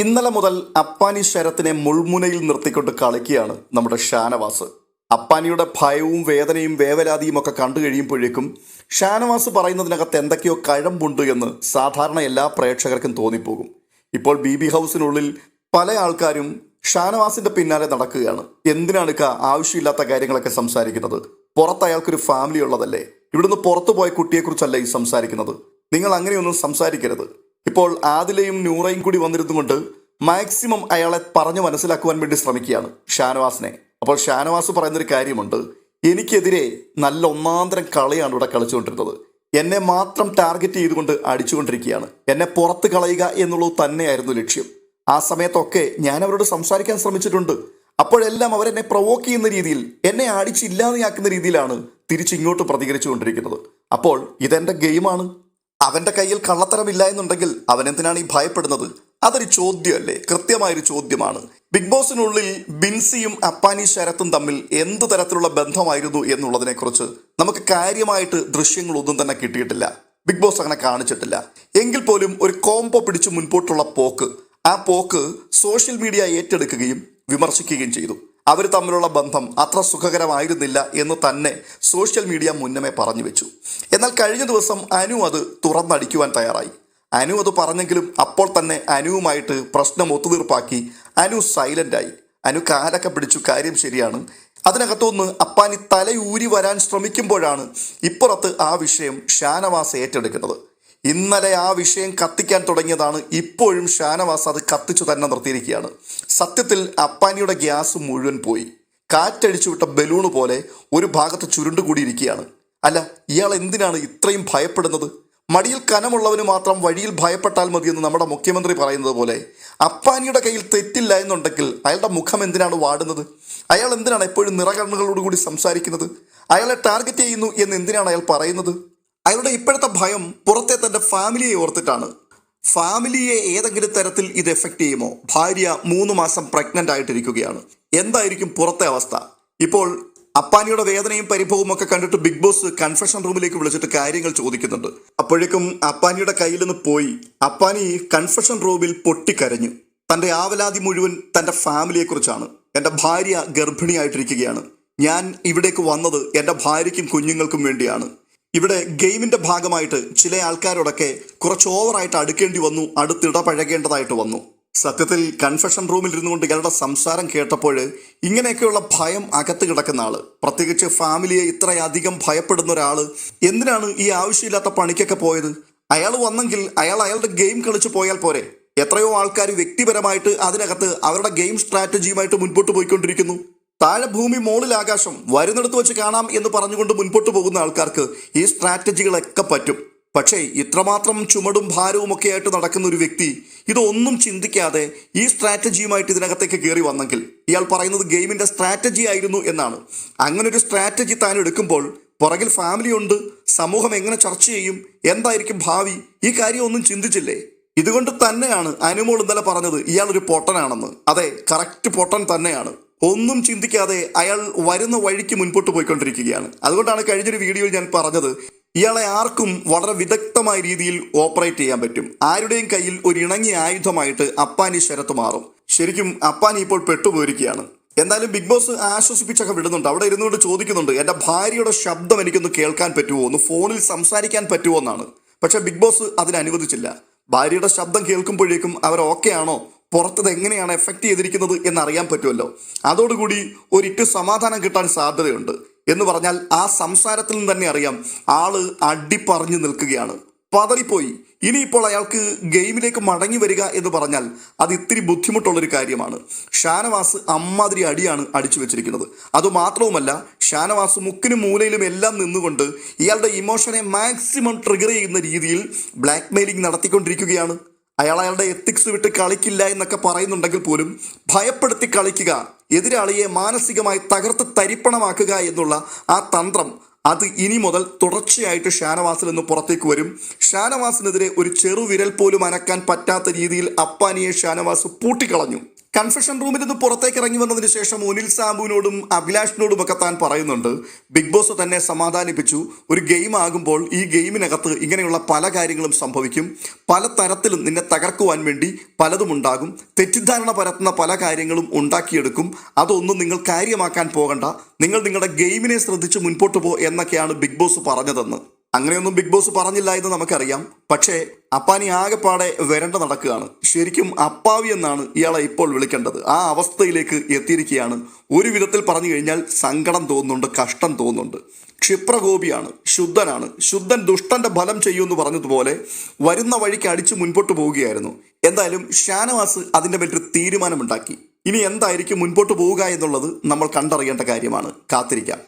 ഇന്നലെ മുതൽ അപ്പാനി ശരത്തിനെ മുൾമുനയിൽ നിർത്തിക്കൊണ്ട് കളിക്കുകയാണ് നമ്മുടെ ഷാനവാസ്. അപ്പാനിയുടെ ഭയവും വേദനയും വേവലാതിയും ഒക്കെ കണ്ടു കഴിയുമ്പോഴേക്കും ഷാനവാസ് പറയുന്നതിനകത്ത് എന്തൊക്കെയോ കഴമ്പുണ്ട് എന്ന് സാധാരണ എല്ലാ പ്രേക്ഷകർക്കും തോന്നിപ്പോകും. ഇപ്പോൾ ബി ഹൗസിനുള്ളിൽ പല ആൾക്കാരും ഷാനവാസിന്റെ പിന്നാലെ നടക്കുകയാണ്. എന്തിനാണ് ആവശ്യമില്ലാത്ത കാര്യങ്ങളൊക്കെ സംസാരിക്കുന്നത്? പുറത്ത് അയാൾക്കൊരു ഫാമിലി ഉള്ളതല്ലേ? ഇവിടുന്ന് പുറത്തു പോയ കുട്ടിയെക്കുറിച്ചല്ല ഈ സംസാരിക്കുന്നത്. നിങ്ങൾ അങ്ങനെയൊന്നും സംസാരിക്കരുത്. ഇപ്പോൾ ആദിലയും നൂറയും കൂടി വന്നിരുന്നുകൊണ്ട് മാക്സിമം അയാളെ പറഞ്ഞു മനസ്സിലാക്കുവാൻ വേണ്ടി ശ്രമിക്കുകയാണ് ഷാനവാസിനെ. അപ്പോൾ ഷാനവാസ് പറയുന്നൊരു കാര്യമുണ്ട്, എനിക്കെതിരെ നല്ല ഒന്നാന്തരം കളിയാണ് ഇവിടെ കളിച്ചുകൊണ്ടിരുന്നത്. എന്നെ മാത്രം ടാർഗറ്റ് ചെയ്തുകൊണ്ട് അടിച്ചുകൊണ്ടിരിക്കുകയാണ്. എന്നെ പുറത്ത് കളയുക എന്നുള്ളത് തന്നെയായിരുന്നു ലക്ഷ്യം. ആ സമയത്തൊക്കെ ഞാൻ അവരോട് സംസാരിക്കാൻ ശ്രമിച്ചിട്ടുണ്ട്. അപ്പോഴെല്ലാം അവരെന്നെ പ്രൊവോക്ക് ചെയ്യുന്ന രീതിയിൽ, എന്നെ അടിച്ചില്ലാതെയാക്കുന്ന രീതിയിലാണ് തിരിച്ചിങ്ങോട്ട് പ്രതികരിച്ചു കൊണ്ടിരിക്കുന്നത്. അപ്പോൾ ഇതെന്റെ ഗെയിമാണ്. അവന്റെ കയ്യിൽ കള്ളത്തരമില്ല എന്നുണ്ടെങ്കിൽ അവൻ എന്തിനാണ് ഈ ഭയപ്പെടുന്നത്? അതൊരു ചോദ്യമല്ലേ? കൃത്യമായൊരു ചോദ്യമാണ്. ബിഗ് ബോസിനുള്ളിൽ ബിൻസിയും അപ്പാനി ശരത്തും തമ്മിൽ എന്ത് തരത്തിലുള്ള ബന്ധമായിരുന്നു എന്നുള്ളതിനെ കുറിച്ച് നമുക്ക് കാര്യമായിട്ട് ദൃശ്യങ്ങളൊന്നും തന്നെ കിട്ടിയിട്ടില്ല. ബിഗ് ബോസ് അങ്ങനെ കാണിച്ചിട്ടില്ല. എങ്കിൽ പോലും ഒരു കോംബോ പിടിച്ച് മുൻപോട്ടുള്ള പോക്ക്, ആ പോക്ക് സോഷ്യൽ മീഡിയ ഏറ്റെടുക്കുകയും വിമർശിക്കുകയും ചെയ്തു. അവർ തമ്മിലുള്ള ബന്ധം അത്ര സുഖകരമായിരുന്നില്ല എന്ന് തന്നെ സോഷ്യൽ മീഡിയ മുന്നമേ പറഞ്ഞു വെച്ചു. എന്നാൽ കഴിഞ്ഞ ദിവസം അനു അത് തുറന്നടിക്കുവാൻ തയ്യാറായി. അനു അത് പറഞ്ഞെങ്കിലും അപ്പോൾ തന്നെ അനുവുമായിട്ട് പ്രശ്നം ഒത്തുതീർപ്പാക്കി അനു സൈലൻ്റായി. അനു കാലൊക്കെ പിടിച്ചു, കാര്യം ശരിയാണ്. അതിനകത്തുനിന്ന് അപ്പാനി തലയൂരി വരാൻ ശ്രമിക്കുമ്പോഴാണ് ഇപ്പുറത്ത് ആ വിഷയം ഷാനവാസ് ഏറ്റെടുക്കുന്നത്. ഇന്നലെ ആ വിഷയം കത്തിക്കാൻ തുടങ്ങിയതാണ്. ഇപ്പോഴും ഷാനവാസ് അത് കത്തിച്ചു തന്നെ നിർത്തിയിരിക്കുകയാണ്. സത്യത്തിൽ അപ്പാനിയുടെ ഗ്യാസ് മുഴുവൻ പോയി. കാറ്റടിച്ചു വിട്ട ബലൂണ് പോലെ ഒരു ഭാഗത്ത് ചുരുണ്ടുകൂടിയിരിക്കുകയാണ്. അല്ല, ഇയാൾ എന്തിനാണ് ഇത്രയും ഭയപ്പെടുന്നത്? മടിയിൽ കനമുള്ളവന് മാത്രം വഴിയിൽ ഭയപ്പെട്ടാൽ മതിയെന്ന് നമ്മുടെ മുഖ്യമന്ത്രി പറയുന്നത് പോലെ അപ്പാനിയുടെ കയ്യിൽ തെറ്റില്ല എന്നുണ്ടെങ്കിൽ അയാളുടെ മുഖം എന്തിനാണ് വാടുന്നത്? അയാൾ എന്തിനാണ് എപ്പോഴും നിറകണ്ണുകളോടുകൂടി സംസാരിക്കുന്നത്? അയാളെ ടാർഗറ്റ് ചെയ്യുന്നു എന്ന് എന്തിനാണ് അയാൾ പറയുന്നത്? അയാളുടെ ഇപ്പോഴത്തെ ഭയം പുറത്തെ തൻ്റെ ഫാമിലിയെ ഓർത്തിട്ടാണ്. ഫാമിലിയെ ഏതെങ്കിലും തരത്തിൽ ഇത് എഫക്റ്റ് ചെയ്യുമോ? ഭാര്യ 3 മാസം പ്രഗ്നൻ്റ് ആയിട്ടിരിക്കുകയാണ്. എന്തായിരിക്കും പുറത്തെ അവസ്ഥ? ഇപ്പോൾ അപ്പാനിയുടെ വേദനയും പരിഭവവും ഒക്കെ കണ്ടിട്ട് ബിഗ് ബോസ് കൺഫെഷൻ റൂമിലേക്ക് വിളിച്ചിട്ട് കാര്യങ്ങൾ ചോദിക്കുന്നുണ്ട്. അപ്പോഴേക്കും അപ്പാനിയുടെ കയ്യിൽ നിന്ന് പോയി. അപ്പാനി കൺഫെഷൻ റൂമിൽ പൊട്ടിക്കരഞ്ഞു. തൻ്റെ ആവലാതി മുഴുവൻ തൻ്റെ ഫാമിലിയെക്കുറിച്ചാണ്. എൻ്റെ ഭാര്യ ഗർഭിണിയായിട്ടിരിക്കുകയാണ്. ഞാൻ ഇവിടേക്ക് വന്നത് എൻ്റെ ഭാര്യയ്ക്കും കുഞ്ഞുങ്ങൾക്കും വേണ്ടിയാണ്. ഇവിടെ ഗെയിമിൻ്റെ ഭാഗമായിട്ട് ചില ആൾക്കാരോടൊക്കെ കുറച്ച് ഓവറായിട്ട് അടുക്കേണ്ടി വന്നു, അടുത്തിടപഴകേണ്ടതായിട്ട് വന്നു. സത്യത്തിൽ കൺഫെഷൻ റൂമിൽ ഇരുന്നുകൊണ്ട് ഇയാളുടെ സംസാരം കേട്ടപ്പോൾ ഇങ്ങനെയൊക്കെയുള്ള ഭയം അകത്ത് കിടക്കുന്ന ആള്, പ്രത്യേകിച്ച് ഫാമിലിയെ ഇത്രയധികം ഭയപ്പെടുന്ന ഒരാൾ എന്തിനാണ് ഈ ആവശ്യമില്ലാത്ത പണിക്കൊക്കെ പോയത്? അയാൾ വന്നെങ്കിൽ അയാളുടെ ഗെയിം കളിച്ച് പോയാൽ പോരെ? എത്രയോ ആൾക്കാർ വ്യക്തിപരമായിട്ട് അതിനകത്ത് അവരുടെ ഗെയിം സ്ട്രാറ്റജിയുമായിട്ട് മുൻപോട്ട് പോയിക്കൊണ്ടിരിക്കുന്നു. താഴെ ഭൂമി മോളിൽ ആകാശം, വരുന്നിടത്ത് വെച്ച് കാണാം എന്ന് പറഞ്ഞുകൊണ്ട് മുൻപോട്ട് പോകുന്ന ആൾക്കാർക്ക് ഈ സ്ട്രാറ്റജികളൊക്കെ പറ്റും. പക്ഷേ ഇത്രമാത്രം ചുമടും ഭാരവും ഒക്കെ ആയിട്ട് നടക്കുന്ന ഒരു വ്യക്തി ഇതൊന്നും ചിന്തിക്കാതെ ഈ സ്ട്രാറ്റജിയുമായിട്ട് ഇതിനകത്തേക്ക് കയറി വന്നെങ്കിൽ ഇയാൾ പറയുന്നത് ഗെയിമിൻ്റെ സ്ട്രാറ്റജി ആയിരുന്നു എന്നാണ്. അങ്ങനെ ഒരു സ്ട്രാറ്റജി താൻ എടുക്കുമ്പോൾ പുറകിൽ ഫാമിലി ഉണ്ട്, സമൂഹം എങ്ങനെ ചർച്ച ചെയ്യും, എന്തായിരിക്കും ഭാവി, ഈ കാര്യം ഒന്നും ചിന്തിച്ചില്ലേ? ഇതുകൊണ്ട് തന്നെയാണ് അനുമോൾ ഇന്നലെ പറഞ്ഞത് ഇയാളൊരു പൊട്ടനാണെന്ന്. അതെ, കറക്റ്റ് പൊട്ടൻ തന്നെയാണ്. ഒന്നും ചിന്തിക്കാതെ അയാൾ വരുന്ന വഴിക്ക് മുൻപോട്ട് പോയിക്കൊണ്ടിരിക്കുകയാണ്. അതുകൊണ്ടാണ് കഴിഞ്ഞൊരു വീഡിയോയിൽ ഞാൻ പറഞ്ഞത്, ഇയാളെ ആർക്കും വളരെ വിദഗ്ധമായ രീതിയിൽ ഓപ്പറേറ്റ് ചെയ്യാൻ പറ്റും. ആരുടെയും കയ്യിൽ ഒരു ഇണങ്ങിയ ആയുധമായിട്ട് അപ്പാനി ശരത്ത് മാറും. ശരിക്കും അപ്പാനി ഇപ്പോൾ പെട്ടുപോയിരിക്കുകയാണ്. എന്തായാലും ബിഗ് ബോസ് ആശ്വസിപ്പിച്ചൊക്കെ വിടുന്നുണ്ട്. അവിടെ ഇരുന്നുകൊണ്ട് ചോദിക്കുന്നുണ്ട്, എൻ്റെ ഭാര്യയുടെ ശബ്ദം എനിക്കൊന്ന് കേൾക്കാൻ പറ്റുമോ, ഒന്ന് ഫോണിൽ സംസാരിക്കാൻ പറ്റുമോ എന്നാണ്. പക്ഷെ ബിഗ് ബോസ് അതിന് അനുവദിച്ചില്ല. ഭാര്യയുടെ ശബ്ദം കേൾക്കുമ്പോഴേക്കും അവർ ഓക്കെ ആണോ, പുറത്തത് എങ്ങനെയാണ് എഫക്റ്റ് ചെയ്തിരിക്കുന്നത് എന്നറിയാൻ പറ്റുമല്ലോ. അതോടുകൂടി ഒരിറ്റ് സമാധാനം കിട്ടാൻ സാധ്യതയുണ്ട്. എന്ന് പറഞ്ഞാൽ ആ സംസാരത്തിൽ നിന്ന് തന്നെ അറിയാം ആള് അടിപ്പറഞ്ഞു നിൽക്കുകയാണ്, പതറിപ്പോയി. ഇനിയിപ്പോൾ അയാൾക്ക് ഗെയിമിലേക്ക് മടങ്ങി വരിക എന്ന് പറഞ്ഞാൽ അത് ഇത്തിരി ബുദ്ധിമുട്ടുള്ളൊരു കാര്യമാണ്. ഷാനവാസ് അമ്മാതിരി അടിയാണ് അടിച്ചു വെച്ചിരിക്കുന്നത്. അതുമാത്രവുമല്ല, ഷാനവാസ് മുക്കിനും മൂലയിലും എല്ലാം നിന്നുകൊണ്ട് ഇയാളുടെ ഇമോഷനെ മാക്സിമം ട്രിഗർ ചെയ്യുന്ന രീതിയിൽ ബ്ലാക്ക് മെയിലിംഗ് നടത്തിക്കൊണ്ടിരിക്കുകയാണ്. അയാളുടെ എത്തിക്സ് വിട്ട് കളിക്കില്ല എന്നൊക്കെ പറയുന്നുണ്ടെങ്കിൽ പോലും ഭയപ്പെടുത്തി കളിക്കുക, എതിരാളിയെ മാനസികമായി തകർത്ത് തരിപ്പണമാക്കുക എന്നുള്ള ആ തന്ത്രം അത് ഇനി മുതൽ തുടർച്ചയായിട്ട് ഷാനവാസിൽ നിന്ന് പുറത്തേക്ക് വരും. ഷാനവാസിനെതിരെ ഒരു ചെറുവിരൽ പോലും അനക്കാൻ പറ്റാത്ത രീതിയിൽ അപ്പാനിയെ ഷാനവാസ് പൂട്ടിക്കളഞ്ഞു. കൺഫെഷൻ റൂമിൽ നിന്ന് പുറത്തേക്ക് ഇറങ്ങി വന്നതിന് ശേഷം ഒനിൽ സാബുവിനോടും അഭിലാഷിനോടും ഒക്കെ താൻ പറയുന്നുണ്ട്, ബിഗ് ബോസ് തന്നെ സമാധാനിപ്പിച്ചു, ഒരു ഗെയിം ആകുമ്പോൾ ഈ ഗെയിമിനകത്ത് ഇങ്ങനെയുള്ള പല കാര്യങ്ങളും സംഭവിക്കും, പല തരത്തിലും നിന്നെ തകർക്കുവാൻ വേണ്ടി പലതും ഉണ്ടാകും, തെറ്റിദ്ധാരണ പരത്തുന്ന പല കാര്യങ്ങളും ഉണ്ടാക്കിയെടുക്കും, അതൊന്നും നിങ്ങൾ കാര്യമാക്കാൻ പോകണ്ട, നിങ്ങൾ നിങ്ങളുടെ ഗെയിമിനെ ശ്രദ്ധിച്ച് മുൻപോട്ട് പോ എന്നൊക്കെയാണ് ബിഗ് ബോസ് പറഞ്ഞതെന്ന്. അങ്ങനെയൊന്നും ബിഗ് ബോസ് പറഞ്ഞില്ല എന്ന് നമുക്കറിയാം. പക്ഷേ അപ്പാനി ആകെപ്പാടെ വരണ്ട നടക്കുകയാണ്. ശരിക്കും അപ്പാവി എന്നാണ് ഇയാളെ ഇപ്പോൾ വിളിക്കേണ്ടത്. ആ അവസ്ഥയിലേക്ക് എത്തിയിരിക്കുകയാണ്. ഒരു വിധത്തിൽ പറഞ്ഞു കഴിഞ്ഞാൽ സങ്കടം തോന്നുന്നുണ്ട്, കഷ്ടം തോന്നുന്നുണ്ട്. ക്ഷിപ്രകോപിയാണ്, ശുദ്ധനാണ്. ശുദ്ധൻ ദുഷ്ടന്റെ ഫലം ചെയ്യുമെന്ന് പറഞ്ഞതുപോലെ വരുന്ന വഴിക്ക് അടിച്ചു മുൻപോട്ട് പോവുകയായിരുന്നു. എന്തായാലും ഷാനവാസ് അതിൻ്റെ മേലൊരു തീരുമാനമുണ്ടാക്കി. ഇനി എന്തായിരിക്കും മുൻപോട്ട് പോവുക എന്നുള്ളത് നമ്മൾ കണ്ടറിയേണ്ട കാര്യമാണ്. കാത്തിരിക്കാം.